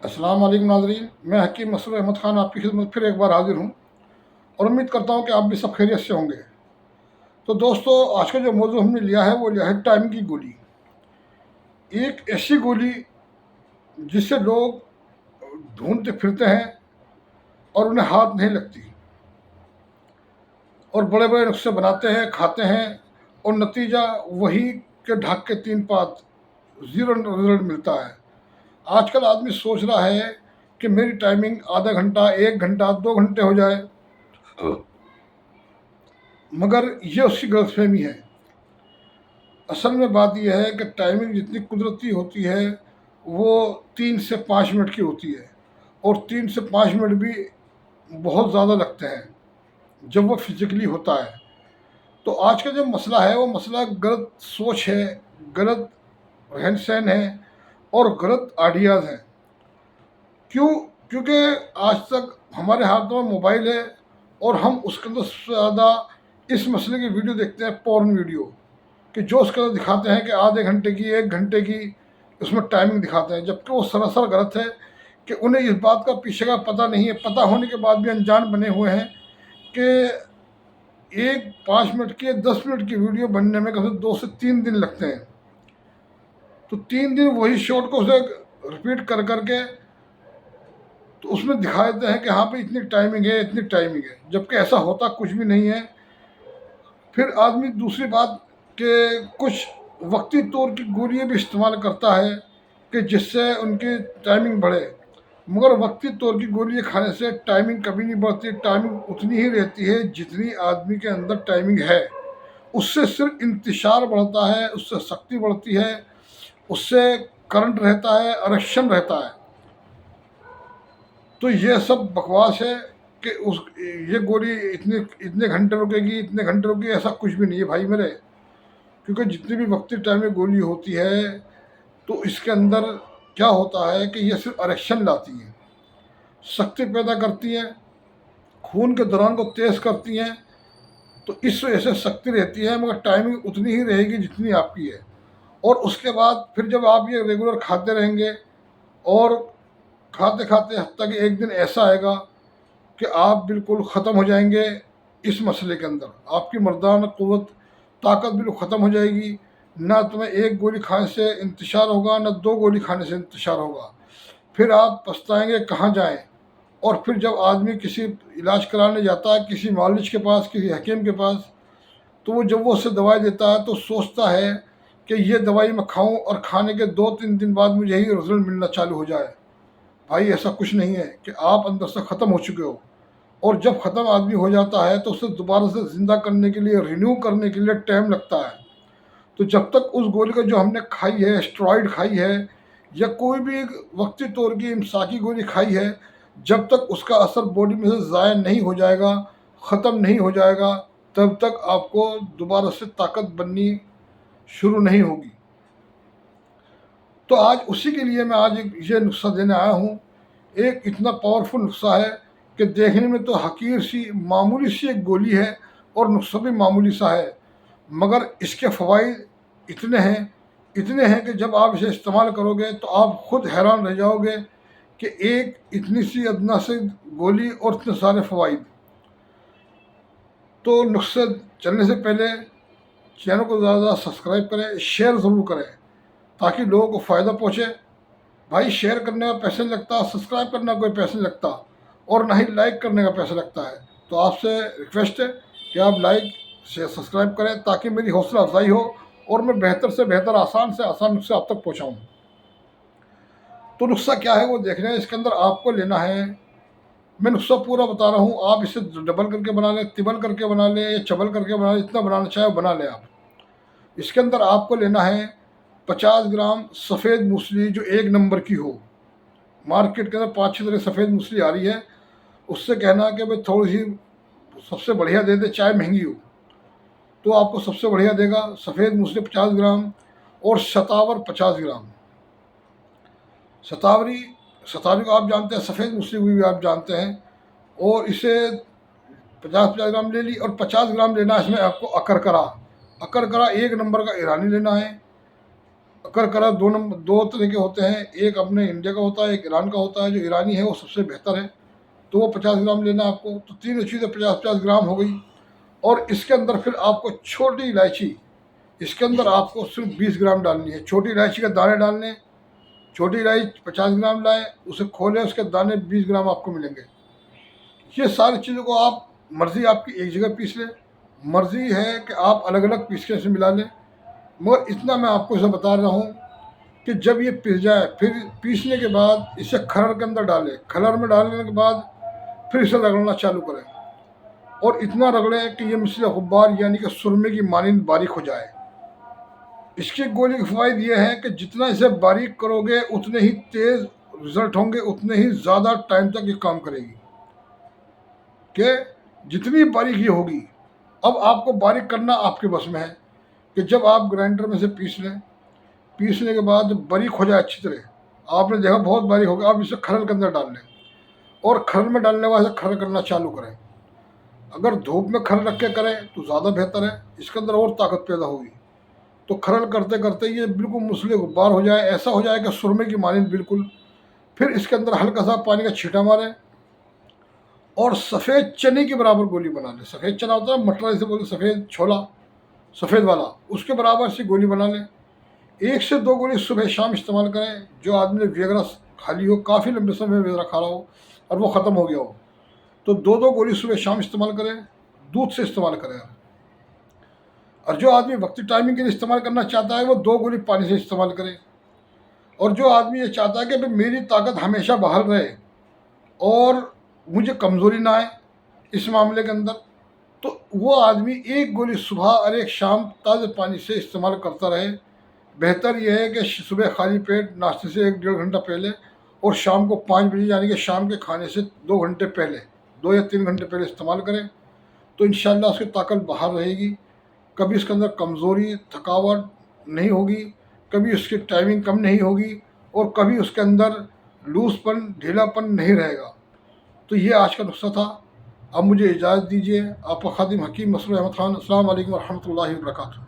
अस्सलाम वालेकुम नाज़रीन, मैं हकीम मसरूर अहमद ख़ान आपकी खिदमत फिर एक बार हाज़िर हूँ और उम्मीद करता हूँ कि आप भी सब खैरियत से होंगे। तो दोस्तों, आज का जो मौजू हमने लिया है वो लिया है टाइम की गोली। एक ऐसी गोली जिससे लोग ढूंढते फिरते हैं और उन्हें हाथ नहीं लगती और बड़े बड़े नुस्खे बनाते हैं, खाते हैं और नतीजा वही के ढाक के तीन पात, ज़ीरो रिजल्ट मिलता है। आजकल आदमी सोच रहा है कि मेरी टाइमिंग आधा घंटा, 1 घंटा, 2 घंटे हो जाए, मगर ये उसकी गलतफहमी है। असल में बात यह है कि टाइमिंग जितनी कुदरती होती है वो 3 से 5 मिनट की होती है और 3 से 5 मिनट भी बहुत ज़्यादा लगते हैं जब वो फिजिकली होता है। तो आज का जो मसला है वो मसला गलत सोच है, गलत रहन सहन है और गलत आइडियाज़ हैं। क्यों? क्योंकि आज तक हमारे हाथों में मोबाइल है और हम उसके अंदर सबसे ज़्यादा इस मसले की वीडियो देखते हैं, पॉर्न वीडियो, कि जो उसके अंदर दिखाते हैं कि आधे घंटे की, 1 घंटे की उसमें टाइमिंग दिखाते हैं, जबकि वो सरासर गलत है। कि उन्हें इस बात का पीछे का पता नहीं है, पता होने के बाद भी अनजान बने हुए हैं कि एक 5 मिनट की या 10 मिनट की वीडियो बनने में कम से 2 से 3 दिन लगते हैं। तो 3 दिन वही शॉट को उसे रिपीट कर करके तो उसमें दिखा देते हैं कि हाँ भाई इतनी टाइमिंग है, इतनी टाइमिंग है, जबकि ऐसा होता कुछ भी नहीं है। फिर आदमी दूसरी बात कि कुछ वक्ती तौर की गोलियां भी इस्तेमाल करता है कि जिससे उनकी टाइमिंग बढ़े, मगर वक्ती तौर की गोलियां खाने से टाइमिंग कभी नहीं बढ़ती। टाइमिंग उतनी ही रहती है जितनी आदमी के अंदर टाइमिंग है। उससे सिर्फ इंतशार बढ़ता है, उससे शक्ति बढ़ती है, उससे करंट रहता है, अरेक्शन रहता है। तो ये सब बकवास है कि उस ये गोली इतने इतने घंटे रुकेगी, इतने घंटे रुकेगी, ऐसा कुछ भी नहीं है भाई मेरे। क्योंकि जितनी भी वक्ती टाइम में गोली होती है तो इसके अंदर क्या होता है कि ये सिर्फ अरेक्शन लाती है, शक्ति पैदा करती है, खून के दौरान को तेज करती हैं। तो इस वजह से शक्ति रहती है, मगर टाइमिंग उतनी ही रहेगी जितनी आपकी है। और उसके बाद फिर जब आप ये रेगुलर खाते रहेंगे और खाते खाते हत्ता कि एक दिन ऐसा आएगा कि आप बिल्कुल ख़त्म हो जाएंगे। इस मसले के अंदर आपकी मर्दाना क़ुव्वत, ताकत बिल्कुल ख़त्म हो जाएगी। ना तुम्हें एक गोली खाने से इंतशार होगा, ना 2 गोली खाने से इंतशार होगा। फिर आप पछताएंगे कहाँ जाएं। और फिर जब आदमी किसी इलाज कराने जाता है, किसी मालिज के पास, किसी हकीम के पास, तो वो जब वो उससे दवाई देता है तो सोचता है कि ये दवाई मैं खाऊं और खाने के 2-3 दिन बाद मुझे यही रिजल्ट मिलना चालू हो जाए। भाई ऐसा कुछ नहीं है कि आप अंदर से ख़त्म हो चुके हो। और जब ख़त्म आदमी हो जाता है तो उसे दोबारा से ज़िंदा करने के लिए, रिन्यू करने के लिए टाइम लगता है। तो जब तक उस गोली का जो हमने खाई है, स्टेरॉइड खाई है या कोई भी एक वक्ती तौर की इमसाकी गोली खाई है, जब तक उसका असर बॉडी में से ज़ाया नहीं हो जाएगा, ख़त्म नहीं हो जाएगा, तब तक आपको दोबारा से ताकत बननी शुरू नहीं होगी। तो आज उसी के लिए मैं आज एक ये नुस्खा देने आया हूँ। एक इतना पावरफुल नुस्खा है कि देखने में तो हकीर सी, मामूली सी एक गोली है और नुस्खा भी मामूली सा है, मगर इसके फ़वाइद इतने हैं कि जब आप इसे इस्तेमाल करोगे तो आप ख़ुद हैरान रह जाओगे कि एक इतनी सी अदना से गोली और इतने सारे फ़वाइद। तो नुस्खे चलने से पहले चैनल को ज़्यादा सब्सक्राइब करें, शेयर ज़रूर करें ताकि लोगों को फ़ायदा पहुँचे। भाई शेयर करने का पैसे नहीं लगता, सब्सक्राइब करने का कोई पैसे नहीं लगता और ना ही लाइक करने का पैसा लगता है। तो आपसे रिक्वेस्ट है कि आप लाइक शेयर सब्सक्राइब करें ताकि मेरी हौसला अफजाई हो और मैं बेहतर से बेहतर, आसान से आसान नुस्खे आप तक पहुँचाऊँ। तो नुस्खा क्या है वो देखना है। इसके अंदर आपको लेना है, मैं नुस्खा पूरा बता रहा हूँ, आप इसे डबल करके बना लें, तिबल करके बना लें या चबल करके बना लें, जितना बनाना चाहे वो बना लें आप। इसके अंदर आपको लेना है 50 ग्राम सफ़ेद मूसली, जो 1 नंबर की हो। मार्केट के अंदर 5-6 तरह सफ़ेद मूसली आ रही है, उससे कहना कि भाई थोड़ी सी सबसे बढ़िया दे दे, चाहे महंगी हो तो आपको सबसे बढ़िया देगा। सफ़ेद मूसली 50 ग्राम और शतावर 50 ग्राम। शतावरी शतावरी को आप जानते हैं, सफ़ेद मूसली को भी आप जानते हैं। और इसे 50-50 ग्राम ले ली और 50 ग्राम लेना है इसमें आपको अकरकरा। अकरकरा 1 नंबर का ईरानी लेना है। अकर करा दो तरह के होते हैं, एक अपने इंडिया का होता है, एक ईरान का होता है। जो ईरानी है वो सबसे बेहतर है, तो वो 50 ग्राम लेना आपको। तो तीनों चीज़ें 50-50 ग्राम हो गई। और इसके अंदर फिर आपको छोटी इलायची, इसके अंदर आपको सिर्फ 20 ग्राम डालनी है। छोटी इलायची के दाने डालने, छोटी इलायची 50 ग्राम लाए, उसे खोलें, उसके दाने 20 ग्राम आपको मिलेंगे। ये सारी चीज़ों को आप मर्ज़ी आपकी एक जगह पीस लें, मर्ज़ी है कि आप अलग अलग पीस के इसे मिला लें। मगर इतना मैं आपको इसे बता रहा हूँ कि जब ये पिस जाए, फिर पीसने के बाद इसे खरड़ के अंदर डालें। खरड़ में डालने के बाद फिर इसे रगड़ना चालू करें, और इतना रगड़ें कि ये मिसल गुब्बार यानी कि सुरमे की मानिंद बारीक हो जाए। इसकी गोली की फ़वाइद ये है कि जितना इसे बारीक करोगे उतने ही तेज़ रिज़ल्ट होंगे, उतने ही ज़्यादा टाइम तक ये काम करेगी। कि जितनी बारीक ये होगी, अब आपको बारीक करना आपके बस में है कि जब आप ग्राइंडर में से पीस लें, पीसने के बाद जब बारीक हो जाए अच्छी तरह, आपने देखा बहुत बारीक हो गया, आप इसे खरल के अंदर डाल लें, और खरल में डालने वाले से खरल करना चालू करें। अगर धूप में खरल रख के करें तो ज़्यादा बेहतर है, इसके अंदर और ताकत पैदा होगी। तो खरल करते करते ये बिल्कुल मुसले गुब्बार हो जाए, ऐसा हो जाए कि सुरमे की मानिंद बिल्कुल। फिर इसके अंदर हल्का सा पानी का छींटा मारें, और सफ़ेद चने के बराबर गोली बना लें। सफ़ेद चना होता है मटर, जैसे बोलते सफ़ेद छोला, सफ़ेद वाला, उसके बराबर से गोली बना लें। 1 से 2 गोली सुबह शाम इस्तेमाल करें। जो आदमी ने वियग्रा खाली हो, काफ़ी लंबे समय में वियग्रा खा रहा हो और वो ख़त्म हो गया हो, तो 2-2 गोली सुबह शाम इस्तेमाल करें। दूध से इस्तेमाल करें। और जो आदमी वक्ती टाइमिंग के लिए इस्तेमाल करना चाहता है वो 2 गोली पानी से इस्तेमाल करे। और जो आदमी ये चाहता है कि भाई मेरी ताकत हमेशा बहाल रहे और मुझे कमज़ोरी ना आए इस मामले के अंदर, तो वो आदमी 1 गोली सुबह और 1 शाम ताज़े पानी से इस्तेमाल करता रहे। बेहतर यह है कि सुबह खाली पेट नाश्ते से 1-1.5 घंटा पहले, और शाम को 5 बजे यानी कि शाम के खाने से 2 घंटे पहले, 2 या 3 घंटे पहले इस्तेमाल करें। तो इंशाअल्लाह उसकी ताकत बहाल रहेगी। कभी इसके अंदर कमज़ोरी, थकावट नहीं होगी, कभी उसकी टाइमिंग कम नहीं होगी, और कभी उसके अंदर लूज़पन, ढीलापन नहीं रहेगा। तो ये आज का नुस्खा था। अब मुझे इजाज़त दीजिए। आपका खादिम हकीम मसरूर अहमद ख़ान। अस्सलाम वालेकुम व रहमतुल्लाहि व बरकातुहू।